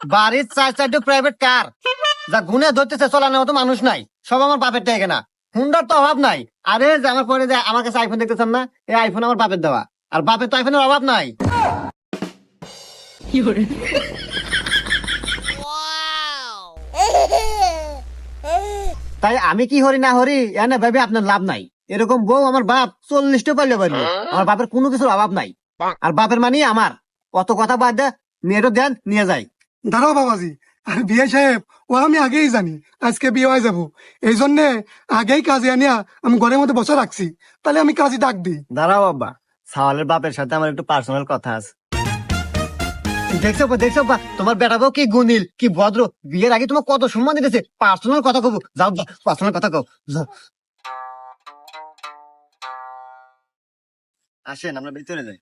বাড়ির চারটে private car, যা গুনে ধরতেছে চলানোর মতো মানুষ নাই, সব আমার বাপের টাকা না। হুন্ডার তো অভাব নাই। আরে যে আমার পরে যে আমার কাছে আইফোন দেখতেছেন না, এই আইফোন আমার বাপের দেওয়া। আর বাপের তো আইফোনের অভাব নাই। তাই আমি কি হরি না হরি এনে ভেবে আপনার লাভ নাই। এরকম বউ আমার বাপ 40টা পারলে পারলো। আমার বাপের কোনো কিছুর অভাব নাই। আর বাপের মানে আমার। অত কথা বাদ দে, মেয়েটা দেন নিয়ে যাই। দাঁড়াও বাবাজি, আর বিয়ে সাহেব ও আমি আগেই জানি আজকে বিয়ে হয়ে যাবো, এই জন্যে আগেই কাজে আনিয়া আমি ঘরের মধ্যে বসে রাখছি। তাহলে আমি কাজে ডাক দিই। দাঁড়াও বাবা, সাওয়ালের বাপের সাথে আমার একটু পার্সোনাল কথা আছে। দেখছো বা তোমার বেটা বউ কি গুণিল, কি ভদ্র। বিয়ের আগে তোমার কত সম্মান দিতেছে। পার্সোনাল কথা কব, যাও পার্সোনাল কথা কও। যাও। আসেন আমরা ভিতরে যাই।